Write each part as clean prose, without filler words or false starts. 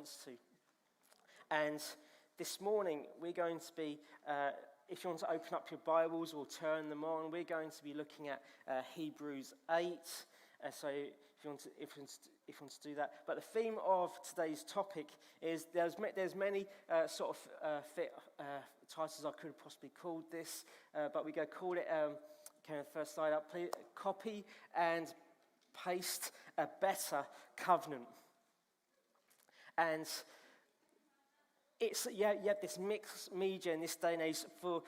wants to. And this morning, we're going to be, if you want to open up your Bibles or turn them on, we're going to be looking at Hebrews 8. So if you want to do that. But the theme of today's topic is there's many sort of fit titles I could have possibly called this, but we're going to call it, first slide up, please, Copy and Paste a Better Covenant. And you have this mixed media in this day and age. For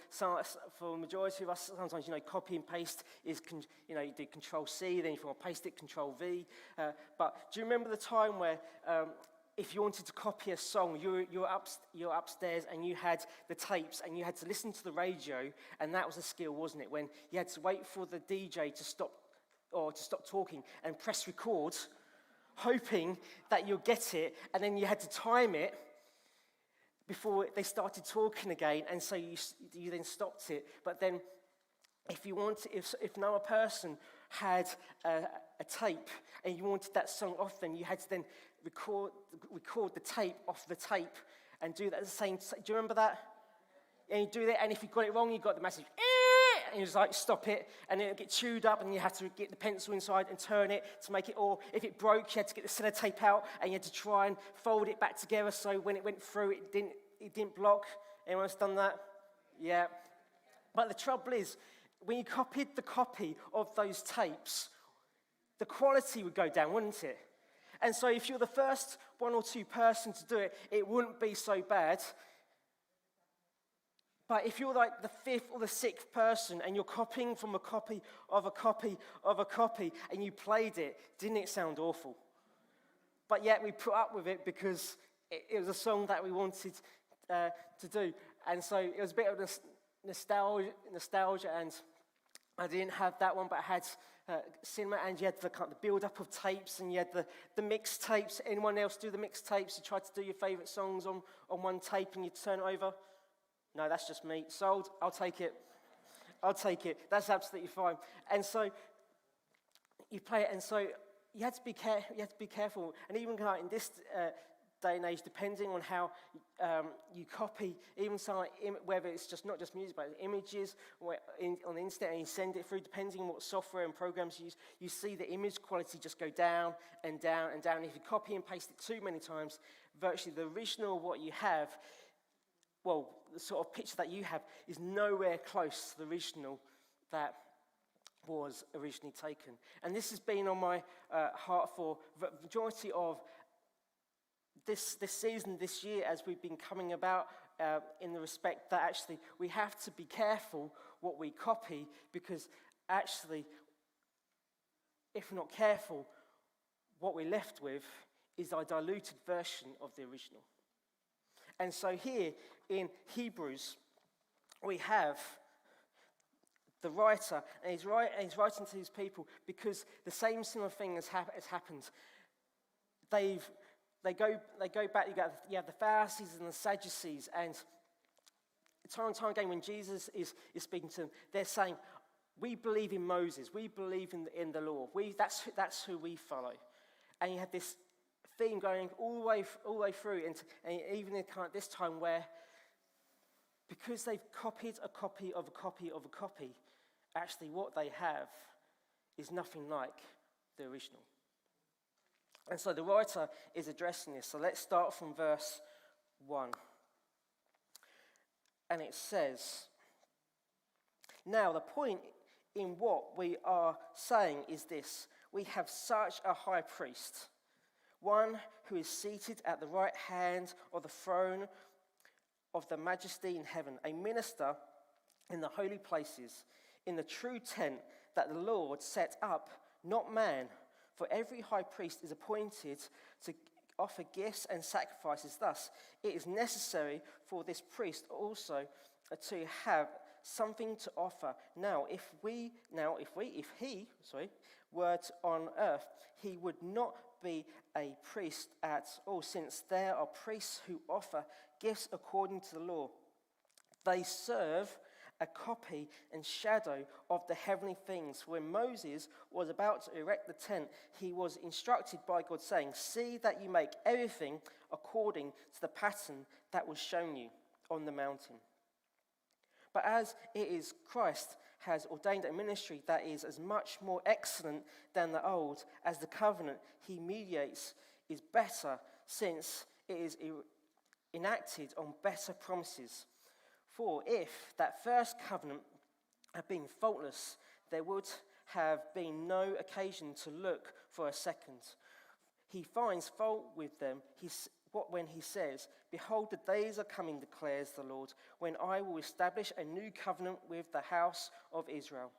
the majority of us, sometimes, copy and paste is, you do Control-C, then if you want to paste it, Control-V. But do you remember the time where if you wanted to copy a song, you're upstairs and you had the tapes and you had to listen to the radio, and that was a skill, wasn't it? When you had to wait for the DJ to stop talking and press record, hoping that you'll get it, and then you had to time it before they started talking again, and so you then stopped it. But then if another person had a tape and you wanted that song off, then you had to then record the tape off the tape and do that at the same time. Do you remember that? And you do that, and if you got it wrong, you got the message, and you just stop it, and then it'd get chewed up, and you had to get the pencil inside and turn it to make it, or if it broke, you had to get the sellotape out, and you had to try and fold it back together so when it went through, it didn't block. Anyone else done that? Yeah. But the trouble is, when you copied the copy of those tapes, the quality would go down, wouldn't it? And so if you're the first one or two person to do it, it wouldn't be so bad. But if you're like the fifth or the sixth person and you're copying from a copy of a copy of a copy and you played it, didn't it sound awful? But yet we put up with it because it was a song that we wanted to do. And so it was a bit of nostalgia, and I didn't have that one, but I had cinema, and you had the build-up of tapes, and you had the mixed tapes. Anyone else do the mixed tapes? You try to do your favourite songs on one tape and you turn it over? No, that's just me. Sold. I'll take it. That's absolutely fine. And so you play it, and so you had to be careful. And even in this day and age, depending on how you copy, even whether it's just not just music, but images on the internet, and you send it through, depending on what software and programs you use, you see the image quality just go down and down and down. If you copy and paste it too many times, virtually the original what you have, the sort of picture that you have is nowhere close to the original that was originally taken. And this has been on my heart for the majority of this season, this year, as we've been coming about in the respect that actually we have to be careful what we copy, because actually, if we're not careful, what we're left with is a diluted version of the original. And so here in Hebrews, we have the writer, and he's writing to his people because the same similar thing has happened. They go back. You have the Pharisees and the Sadducees, and time and time again, when Jesus is speaking to them, they're saying, "We believe in Moses. We believe in the law. That's who we follow." And you have this theme going all the way through, and even in this time where, because they've copied a copy of a copy of a copy, actually what they have is nothing like the original. And so the writer is addressing this. So let's start from verse 1. And it says, "Now the point in what we are saying is this: we have such a high priest, one who is seated at the right hand of the throne of the majesty in heaven, a minister in the holy places, in the true tent that the Lord set up, not man. For every high priest is appointed to offer gifts and sacrifices. Thus, it is necessary for this priest also to have something to offer. Now, if he were on earth, he would not be a priest at all, since there are priests who offer gifts according to the law. They serve a copy and shadow of the heavenly things. When Moses was about to erect the tent, he was instructed by God, saying, 'See that you make everything according to the pattern that was shown you on the mountain. But as it is Christ has ordained a ministry that is as much more excellent than the old, as the covenant he mediates is better, since it is enacted on better promises. For if that first covenant had been faultless, there would have been no occasion to look for a second. He finds fault with them when he says, "Behold, the days are coming, declares the Lord, when I will establish a new covenant with the house of Israel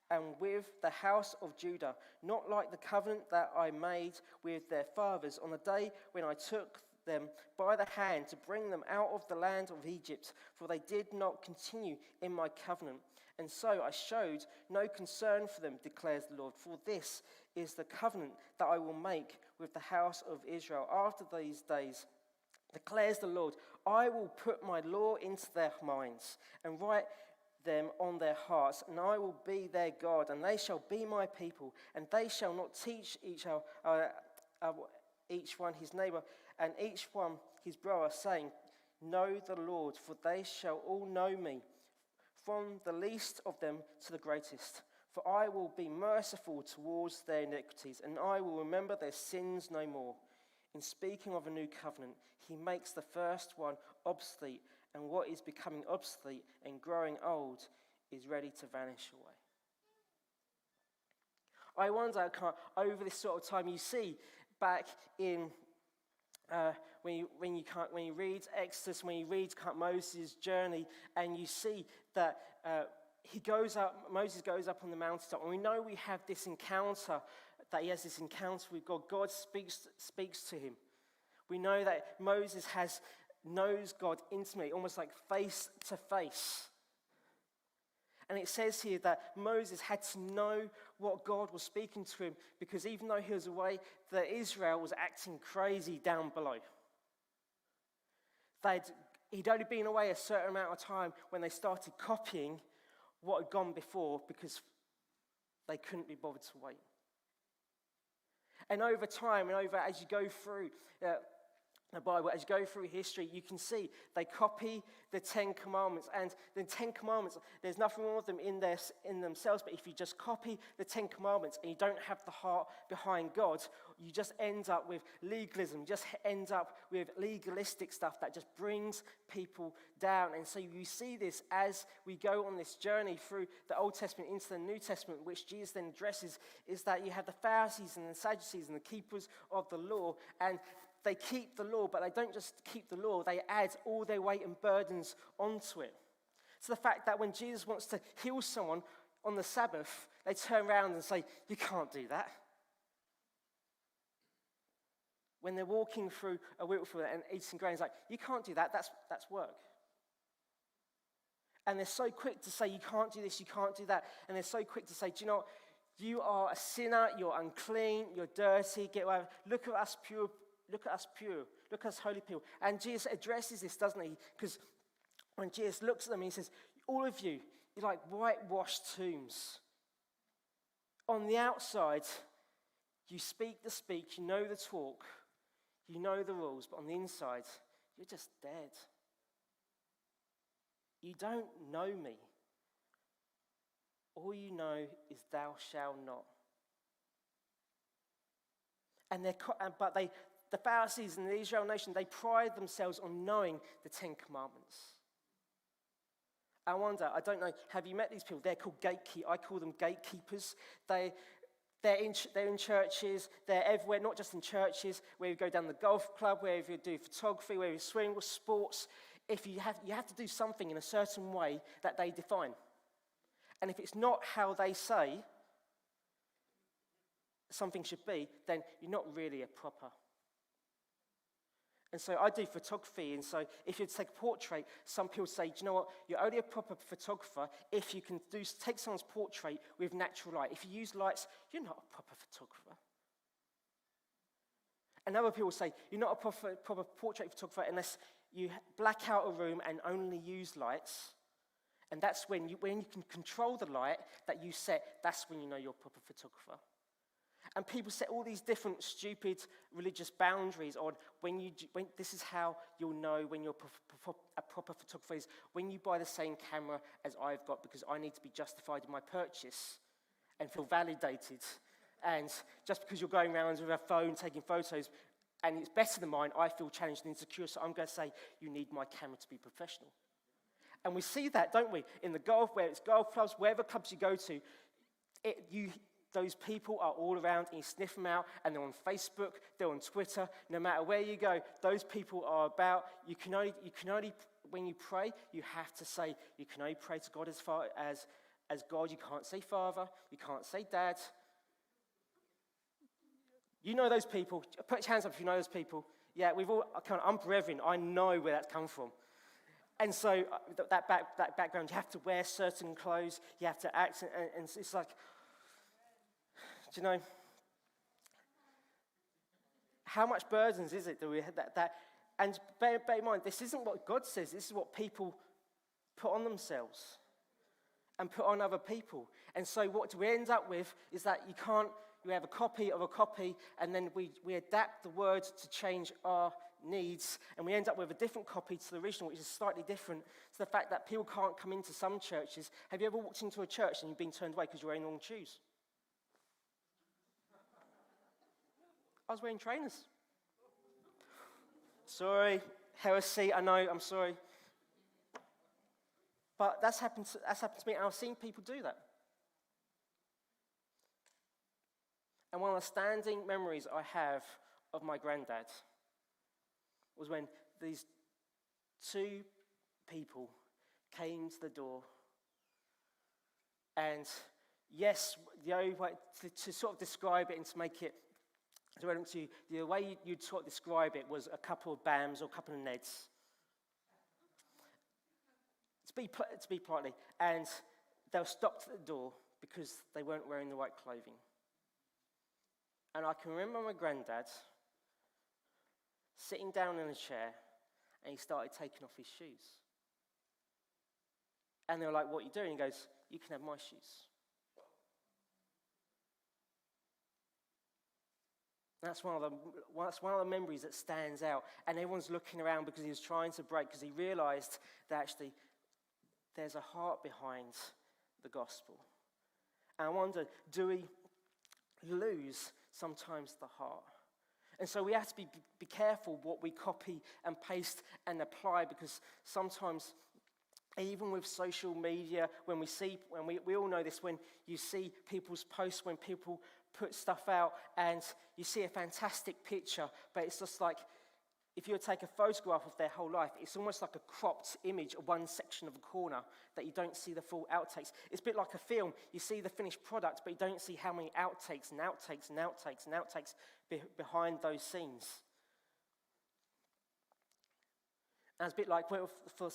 and with the house of Judah, not like the covenant that I made with their fathers on the day when I took them by the hand to bring them out of the land of Egypt, for they did not continue in my covenant. And so I showed no concern for them, declares the Lord. For this is the covenant that I will make with the house of Israel after these days, declares the Lord. I will put my law into their minds and write them on their hearts, and I will be their God, and they shall be my people, and they shall not teach each one his neighbor and each one his brother, saying, Know the Lord, for they shall all know me, from the least of them to the greatest. For I will be merciful towards their iniquities, and I will remember their sins no more. In speaking of a new covenant, he makes the first one obsolete, and what is becoming obsolete and growing old is ready to vanish away." I wonder, over this sort of time, you see back in when you read Exodus, when you read Moses' journey, and you see that Moses goes up on the mountaintop, and we know we have this encounter, that he has this encounter with God. God speaks to him. We know that Moses knows God intimately, almost like face to face. And it says here that Moses had to know what God was speaking to him, because even though he was away, that Israel was acting crazy down below. He'd only been away a certain amount of time when they started copying what had gone before, because they couldn't be bothered to wait. And over time, as you go through the Bible, as you go through history, you can see they copy the Ten Commandments. And the Ten Commandments, there's nothing wrong with them in themselves, but if you just copy the Ten Commandments and you don't have the heart behind God, you just end up with legalism. You just end up with legalistic stuff that just brings people down. And so you see this as we go on this journey through the Old Testament into the New Testament, which Jesus then addresses, is that you have the Pharisees and the Sadducees and the keepers of the law, and they keep the law, but they don't just keep the law, they add all their weight and burdens onto it. So the fact that when Jesus wants to heal someone on the Sabbath, they turn around and say, "You can't do that." When they're walking through a wheat field and eating grain, it's like, "You can't do that, that's work." And they're so quick to say, "You can't do this, you can't do that." And they're so quick to say, "Do you know what? You are a sinner, you're unclean, you're dirty, get away. Look at us pure. Look at us pure. Look at us holy people." And Jesus addresses this, doesn't he? Because when Jesus looks at them, he says, "All of you, you're like whitewashed tombs. On the outside, you speak the speech, you know the talk, you know the rules, but on the inside, you're just dead. You don't know me. All you know is thou shalt not." And the Pharisees and the Israel nation, they pride themselves on knowing the Ten Commandments. I wonder, I don't know, have you met these people? They're called gatekeepers. I call them gatekeepers. They're in churches, they're everywhere, not just in churches, where you go down the golf club, where you do photography, where you swim with sports. You have to do something in a certain way that they define. And if it's not how they say something should be, then you're not really a proper. And so I do photography, and so if you take a portrait, some people say, "Do you know what? You're only a proper photographer if you can take someone's portrait with natural light. If you use lights, you're not a proper photographer." And other people say, "You're not a proper portrait photographer unless you black out a room and only use lights. And that's when you can control the light that you set, that's when you know you're a proper photographer." And people set all these different stupid religious boundaries on when this is how you'll know when you're a proper photographer is when you buy the same camera as I've got because I need to be justified in my purchase and feel validated. And just because you're going around with a phone taking photos and it's better than mine, I feel challenged and insecure, so I'm going to say you need my camera to be professional. And we see that, don't we? In the golf, where it's golf clubs, wherever clubs you go to, those people are all around, and you sniff them out, and they're on Facebook, they're on Twitter. No matter where you go, those people are about. You can only when you pray, you have to say you can only pray to God as far as God. You can't say Father, you can't say Dad. You know those people. Put your hands up if you know those people. Yeah, I'm brethren. I know where that's come from. And so that background, you have to wear certain clothes, you have to act, and it's like, do you know, how much burdens is it that we have that? And bear in mind, this isn't what God says, this is what people put on themselves and put on other people. And so what we end up with is that you have a copy of a copy, and then we adapt the words to change our needs, and we end up with a different copy to the original, which is slightly different to the fact that people can't come into some churches. Have you ever walked into a church and you've been turned away because you're wearing the wrong shoes? I was wearing trainers. Sorry, heresy, I know, I'm sorry. But that's happened to me, and I've seen people do that. And one of the standing memories I have of my granddad was when these two people came to the door. And yes, the only way to sort of describe it and to make it relevant to you, the way you'd sort of describe it was a couple of Bams or a couple of Neds. To be politely. And they were stopped at the door because they weren't wearing the right clothing. And I can remember my granddad sitting down in a chair, and he started taking off his shoes. And they were like, "What are you doing?" He goes, "You can have my shoes." That's one of the memories that stands out. And everyone's looking around because he was trying to break, because he realized that actually there's a heart behind the gospel. And I wonder, do we lose sometimes the heart? And so we have to be careful what we copy and paste and apply, because sometimes, even with social media, when we all know this, when you see people's posts, when people put stuff out and you see a fantastic picture, but it's just like, if you take a photograph of their whole life, it's almost like a cropped image of one section of a corner that you don't see the full outtakes. It's a bit like a film. You see the finished product, but you don't see how many outtakes and outtakes and outtakes and outtakes behind those scenes. And it's a bit like for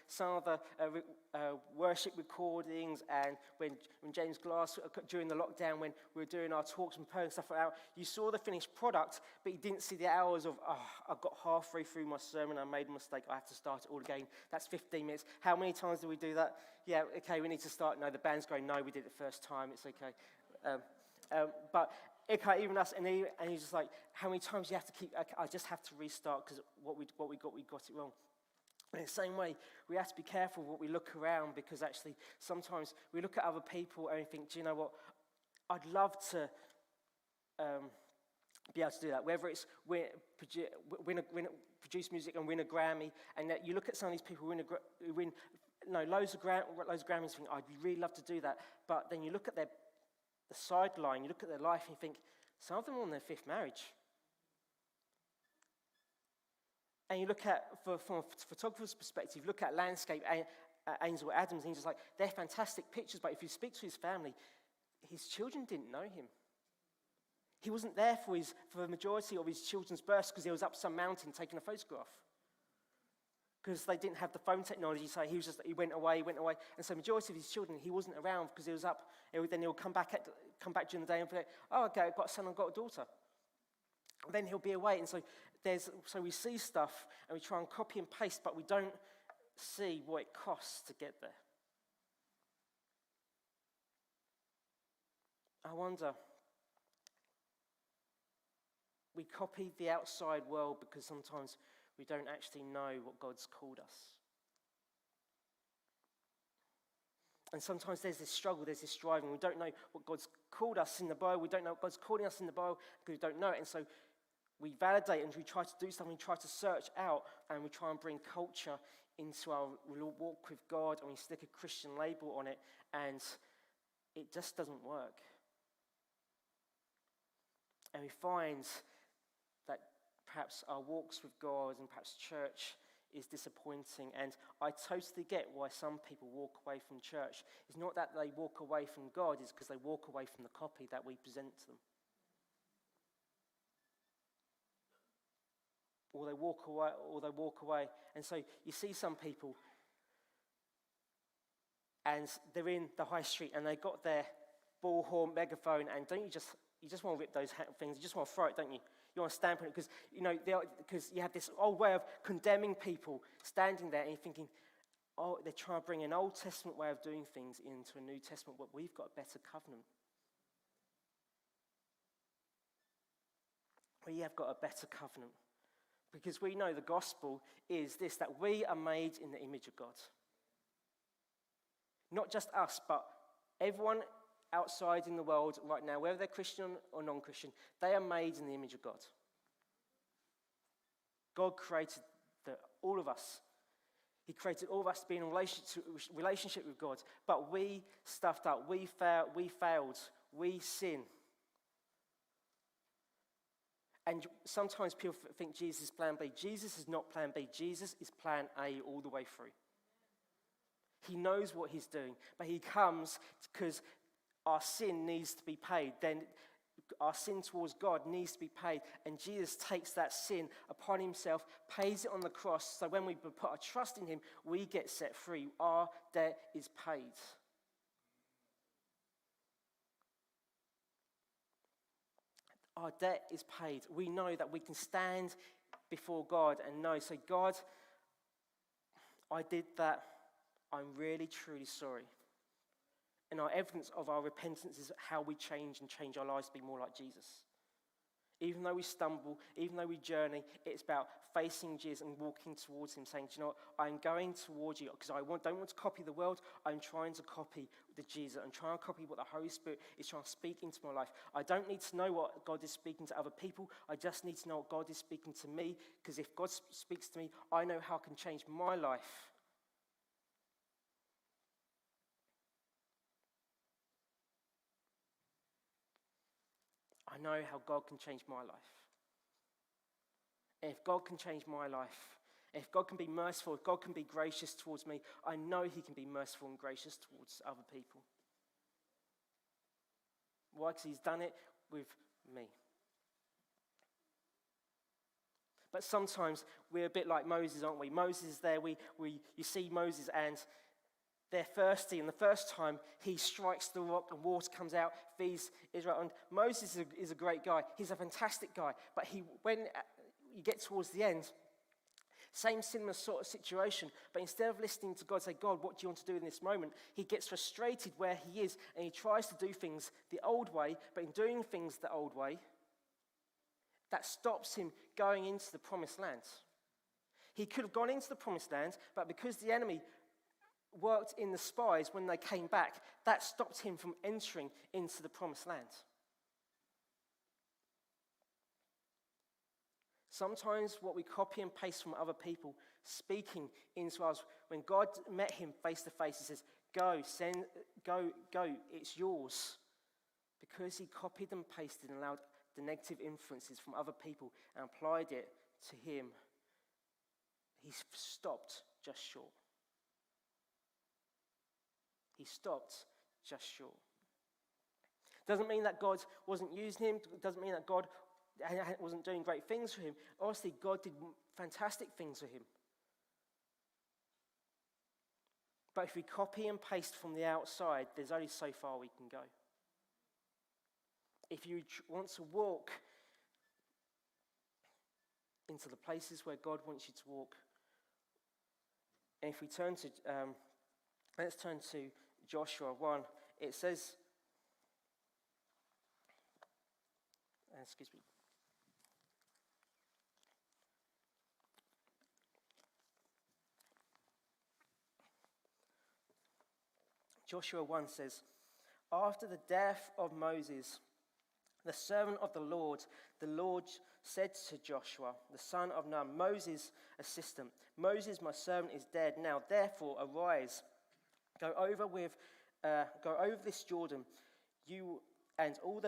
some of the worship recordings, and when James Glass, during the lockdown, when we were doing our talks and putting stuff out, you saw the finished product, but you didn't see the hours of, I got halfway through my sermon, I made a mistake, I have to start it all again. That's 15 minutes. How many times do we do that? Yeah, okay, we need to start. No, the band's going, no, we did it the first time, it's okay. But okay, even us, and he's just like, how many times do you have to keep, I just have to restart because what we got it wrong. In the same way, we have to be careful what we look around, because actually sometimes we look at other people and we think, do you know what, I'd love to be able to do that, whether it's produce music and win a Grammy, and that you look at some of these people who win loads of Grammys and think, I'd really love to do that, but then you look at the sideline, you look at their life and you think, some of them are on their fifth marriage. And you look at, from a photographer's perspective, look at landscape, Ansel Adams, and he's just like, they're fantastic pictures, but if you speak to his family, his children didn't know him. He wasn't there for the majority of his children's births because he was up some mountain taking a photograph. Because they didn't have the phone technology, so he went away. And so majority of his children, he wasn't around because he was up. Then he'll come back during the day and be like, oh, okay, I've got a son, I've got a daughter. And then he'll be away, and so we see stuff and we try and copy and paste, but we don't see what it costs to get there. I wonder, We copy the outside world because sometimes we don't actually know what God's called us. And sometimes there's this struggle, there's this striving. We don't know what God's called us in the Bible. We don't know what God's calling us in the Bible because we don't know it. And so we validate and we try to do something, we try to search out, and we try and bring culture into our walk with God, and we stick a Christian label on it, and it just doesn't work. And we find that perhaps our walks with God and perhaps church is disappointing. And I totally get why some people walk away from church. It's not that they walk away from God, it's because they walk away from the copy that we present to them. Or they walk away. And so you see some people, and they're in the high street, and they got their bullhorn megaphone, and you just want to rip those things. You just want to throw it, don't you? You want to stamp on it because you have this old way of condemning people standing there, and you're thinking, oh, they're trying to bring an Old Testament way of doing things into a New Testament, but we've got a better covenant. We have got a better covenant. Because we know the gospel is this, that we are made in the image of God. Not just us, but everyone outside in the world right now, whether they're Christian or non-Christian, they are made in the image of God. God created all of us. He created all of us to be in a relationship with God, but we stuffed up, we failed, we sin. And sometimes people think Jesus is plan B. Jesus is not plan B. Jesus is plan A all the way through. He knows what he's doing, but he comes because our sin needs to be paid. Then our sin towards God needs to be paid. And Jesus takes that sin upon himself, pays it on the cross, so when we put our trust in him, we get set free. Our debt is paid. Our debt is paid. We know that we can stand before God and know, so God, I did that. I'm really, truly sorry. And our evidence of our repentance is how we change our lives to be more like Jesus. Even though we stumble, even though we journey, it's about facing Jesus and walking towards him, saying, do you know what? I'm going towards you because I don't want to copy the world. I'm trying to copy the Jesus. I'm trying to copy what the Holy Spirit is trying to speak into my life. I don't need to know what God is speaking to other people. I just need to know what God is speaking to me, because if God speaks to me, I know how it can change my life. I know how God can change my life. And if God can change my life, if God can be merciful, if God can be gracious towards me, I know he can be merciful and gracious towards other people. Why? Because he's done it with me. But sometimes we're a bit like Moses, aren't we? Moses is there. You see Moses and they're thirsty, and the first time he strikes the rock and water comes out, feeds Israel. And Moses is a great guy. He's a fantastic guy. But when you get towards the end, same similar sort of situation, but instead of listening to God, say, God, what do you want to do in this moment? He gets frustrated where he is, and he tries to do things the old way, but in doing things the old way, that stops him going into the promised land. He could have gone into the promised land, but because the enemy worked in the spies when they came back, that stopped him from entering into the promised land. Sometimes what we copy and paste from other people speaking into us, when God met him face to face, he says, go, it's yours. Because he copied and pasted and allowed the negative influences from other people and applied it to him, he stopped just short. He stopped just short. Doesn't mean that God wasn't using him. Doesn't mean that God wasn't doing great things for him. Honestly, God did fantastic things for him. But if we copy and paste from the outside, there's only so far we can go. If you want to walk into the places where God wants you to walk, and if we turn to, let's turn to Joshua 1. It says, excuse me. Joshua 1 says, "After the death of Moses, the servant of the Lord said to Joshua, the son of Nun, Moses' assistant, 'Moses, my servant, is dead. Now, therefore, arise, go over this Jordan, you and all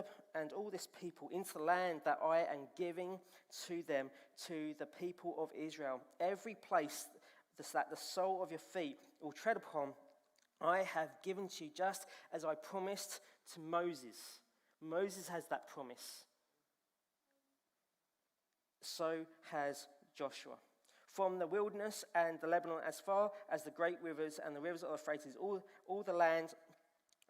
this people, into the land that I am giving to them, to the people of Israel. Every place that the sole of your feet will tread upon, I have given to you, just as I promised to Moses.'" Moses has that promise. So has Joshua. "From the wilderness and the Lebanon, as far as the great rivers and the rivers of the Euphrates, all the land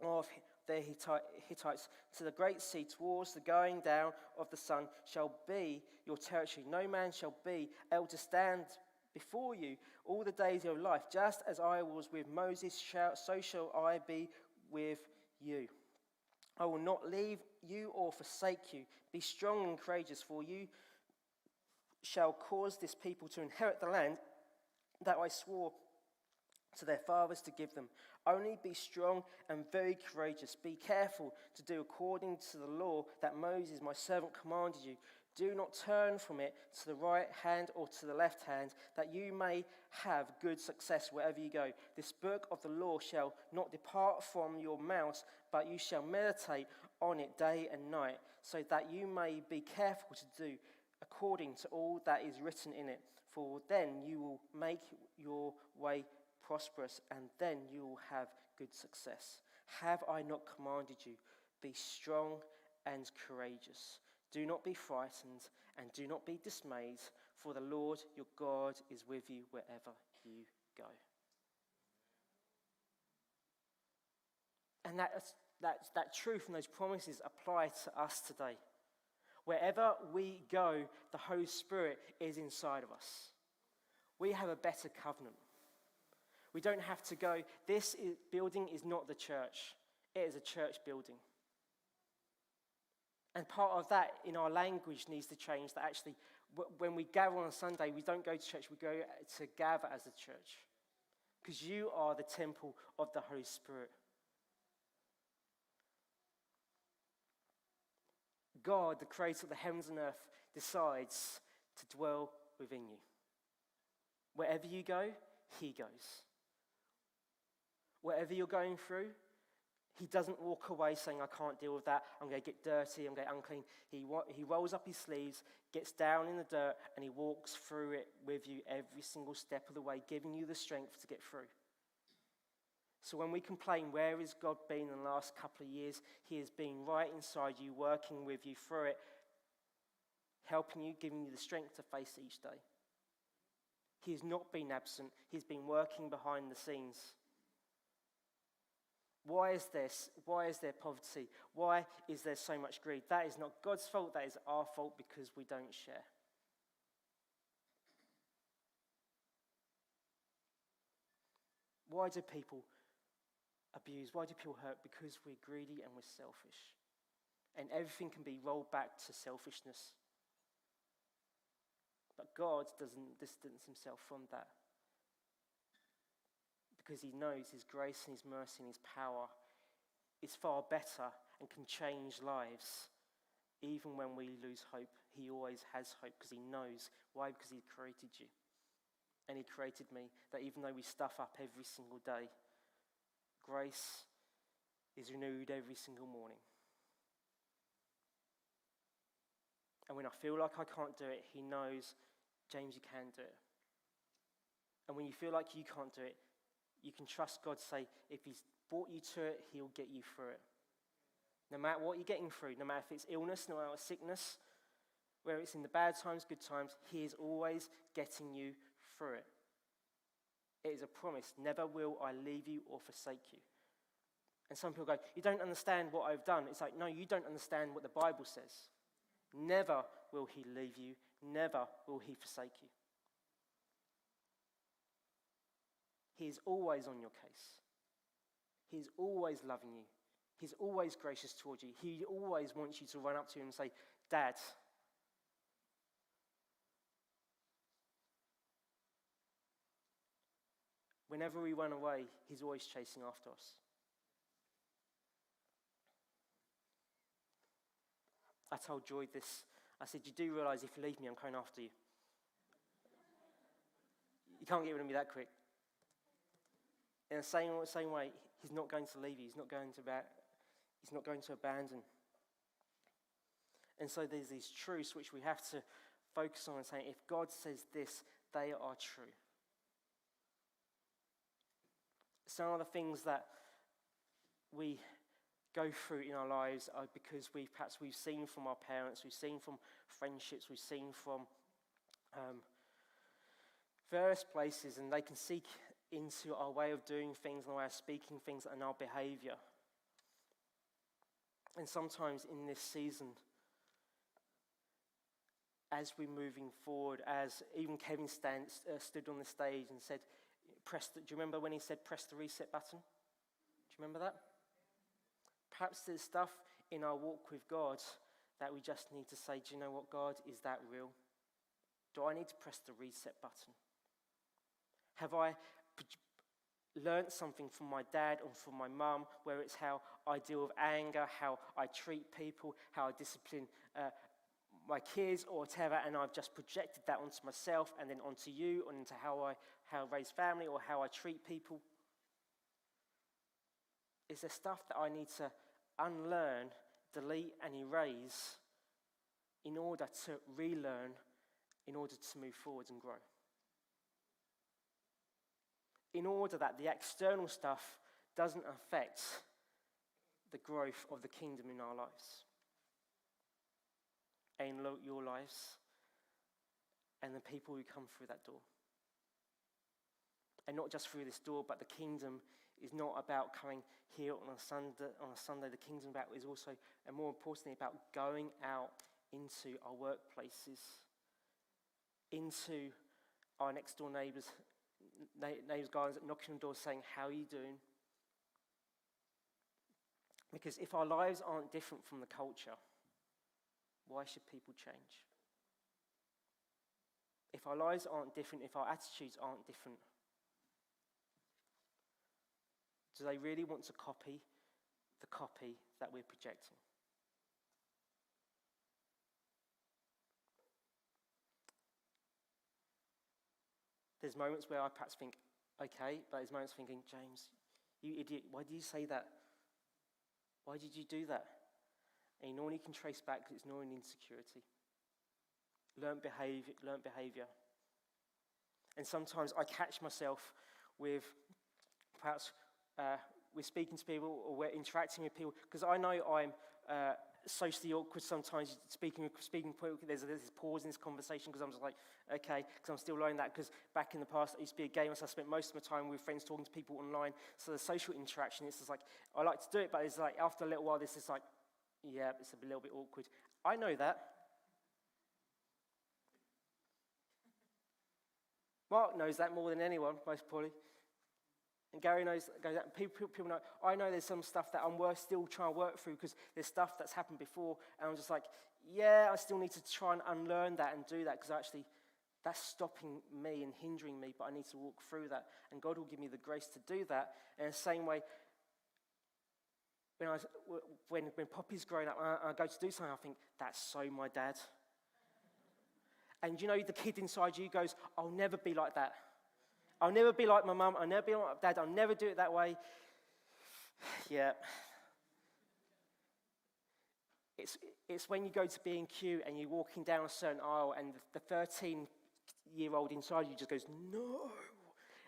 of the Hittites, to the great sea, towards the going down of the sun, shall be your territory. No man shall be able to stand before you all the days of your life. Just as I was with Moses, so shall I be with you. I will not leave you or forsake you. Be strong and courageous, for you shall cause this people to inherit the land that I swore to their fathers to give them. Only be strong and very courageous. Be careful to do according to the law that Moses, my servant, commanded you. Do not turn from it to the right hand or to the left hand, that you may have good success wherever you go. This book of the law shall not depart from your mouth, but you shall meditate on it day and night, so that you may be careful to do according to all that is written in it. For then you will make your way prosperous, and then you will have good success. Have I not commanded you? Be strong and courageous. Do not be frightened and do not be dismayed, for the Lord your God is with you wherever you go." And that truth and those promises apply to us today. Wherever we go, the Holy Spirit is inside of us. We have a better covenant. We don't have to go, building is not the church. It is a church building. And part of that in our language needs to change, that actually when we gather on a Sunday, we don't go to church, we go to gather as a church. Because you are the temple of the Holy Spirit. God, the creator of the heavens and earth, decides to dwell within you. Wherever you go, he goes. Whatever you're going through, he doesn't walk away saying, "I can't deal with that, I'm going to get dirty, I'm going to get unclean." He rolls up his sleeves, gets down in the dirt, and he walks through it with you every single step of the way, giving you the strength to get through. So when we complain, where has God been in the last couple of years? He has been right inside you, working with you through it, helping you, giving you the strength to face each day. He has not been absent. He's been working behind the scenes. Why is there poverty? Why is there so much greed? That is not God's fault, that is our fault because we don't share. Why do people abuse? Why do people hurt? Because we're greedy and we're selfish. And everything can be rolled back to selfishness. But God doesn't distance himself from that. Because he knows his grace and his mercy and his power is far better and can change lives. Even when we lose hope, he always has hope because he knows. Why? Because he created you. And he created me, that even though we stuff up every single day, grace is renewed every single morning. And when I feel like I can't do it, he knows, James, you can do it. And when you feel like you can't do it, you can trust God, say, if he's brought you to it, he'll get you through it. No matter what you're getting through, no matter if it's illness, no matter it's sickness, whether it's in the bad times, good times, he is always getting you through it. It is a promise. Never will I leave you or forsake you. And some people go, you don't understand what I've done. It's like, no, you don't understand what the Bible says. Never will he leave you. Never will he forsake you. He is always on your case. He is always loving you. He's always gracious towards you. He always wants you to run up to him and say, Dad. Whenever we run away, he's always chasing after us. I told Joy this. I said, you do realise if you leave me, I'm coming after you. You can't get rid of me that quick. In the same way, he's not going to leave you. He's not going to abandon. And so there's these truths which we have to focus on and saying, if God says this, they are true. Some of the things that we go through in our lives are because we've seen from our parents, we've seen from friendships, we've seen from various places, and they can seek into our way of doing things and our way of speaking things and our behavior. And sometimes in this season, as we're moving forward, as even Kevin stood on the stage and said, do you remember when he said, press the reset button? Do you remember that? Perhaps there's stuff in our walk with God that we just need to say, do you know what, God, is that real? Do I need to press the reset button? Have I learned something from my dad or from my mum, where it's how I deal with anger, how I treat people, how I discipline my kids or whatever, and I've just projected that onto myself and then onto you and into how I raise family or how I treat people? Is there stuff that I need to unlearn, delete and erase in order to relearn, in order to move forward and grow? In order that the external stuff doesn't affect the growth of the kingdom in our lives, and in your lives, and the people who come through that door. And not just through this door, but the kingdom is not about coming here on a Sunday. The kingdom is also, and more importantly, about going out into our workplaces, into our next door neighbours, gardens, knocking on doors saying, how are you doing? Because if our lives aren't different from the culture, why should people change? If our lives aren't different, if our attitudes aren't different, do they really want to copy the copy that we're projecting? There's moments where I perhaps think, okay, but there's moments thinking, James, you idiot, why did you say that? Why did you do that? And you normally can trace back because it's normally insecurity. Learned behavior. And sometimes I catch myself with perhaps we're speaking to people or we're interacting with people, because I know I'm socially awkward sometimes speaking to people. There's this pause in this conversation because I'm just like, okay, because I'm still learning that, because back in the past I used to be a gamer, so I spent most of my time with friends talking to people online. So the social interaction, it's just like, I like to do it, but it's like after a little while this is like, yeah, it's a little bit awkward. I know that. Mark knows that more than anyone, most probably. And Gary knows that. People know. I know there's some stuff that I'm still trying to work through because there's stuff that's happened before, and I'm just like, yeah, I still need to try and unlearn that and do that, because actually that's stopping me and hindering me, but I need to walk through that, and God will give me the grace to do that. And in the same way, when Poppy's growing up, I go to do something, I think, that's so my dad. And you know, the kid inside you goes, I'll never be like that. I'll never be like my mum. I'll never be like my dad. I'll never do it that way. Yeah. It's when you go to B&Q and you're walking down a certain aisle and the 13-year-old inside you just goes, no.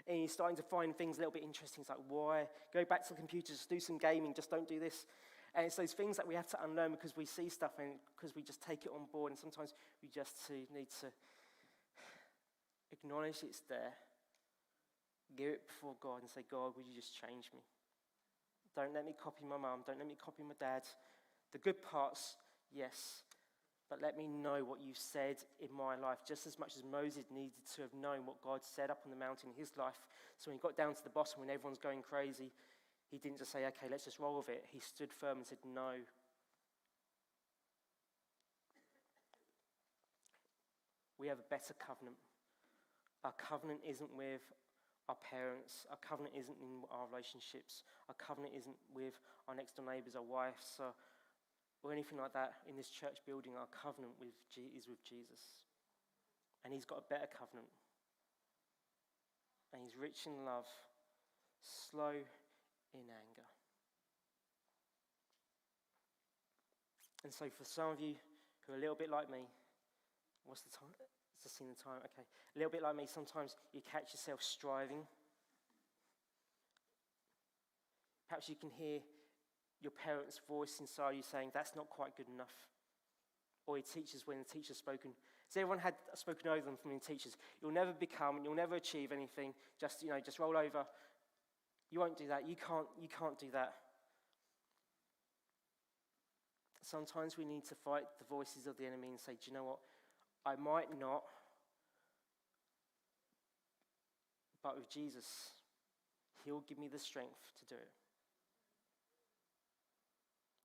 And you're starting to find things a little bit interesting. It's like, why? Go back to the computers, do some gaming, just don't do this. And it's those things that we have to unlearn because we see stuff and because we just take it on board. And sometimes we just need to acknowledge it's there, give it before God and say, God, would you just change me? Don't let me copy my mum. Don't let me copy my dad. The good parts, yes. But let me know what you've said in my life, just as much as Moses needed to have known what God said up on the mountain in his life. So when he got down to the bottom, when everyone's going crazy, he didn't just say, okay, let's just roll with it. He stood firm and said, no. We have a better covenant. Our covenant isn't with our parents. Our covenant isn't in our relationships. Our covenant isn't with our next door neighbours, our wives, or anything like that in this church building. Our covenant is with Jesus. And he's got a better covenant. And he's rich in love, slow in anger. And so for some of you who are a little bit like me, what's the time? It's just seen the time, okay. A little bit like me, sometimes you catch yourself striving. Perhaps you can hear your parents' voice inside you saying, that's not quite good enough. Or your teachers, when the teacher's spoken. So everyone had spoken over them from your teachers. You'll never become, you'll never achieve anything. Just roll over. You won't do that. You can't do that. Sometimes we need to fight the voices of the enemy and say, do you know what? I might not, but with Jesus, he'll give me the strength to do it.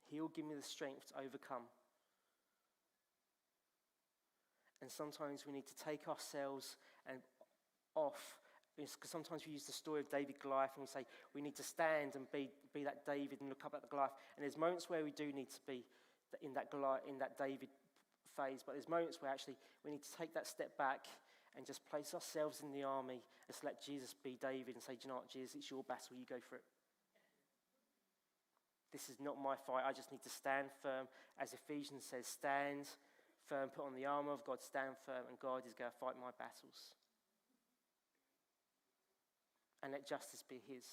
He'll give me the strength to overcome. And sometimes we need to take ourselves off. Because sometimes we use the story of David Goliath and we say we need to stand and be that David and look up at the Goliath. And there's moments where we do need to be in that Goliath, in that David phase. But there's moments where actually we need to take that step back and just place ourselves in the army and just let Jesus be David and say, do you know what, Jesus, it's your battle, you go for it. This is not my fight. I just need to stand firm. As Ephesians says, stand firm, put on the armor of God, stand firm, and God is going to fight my battles. And let justice be his.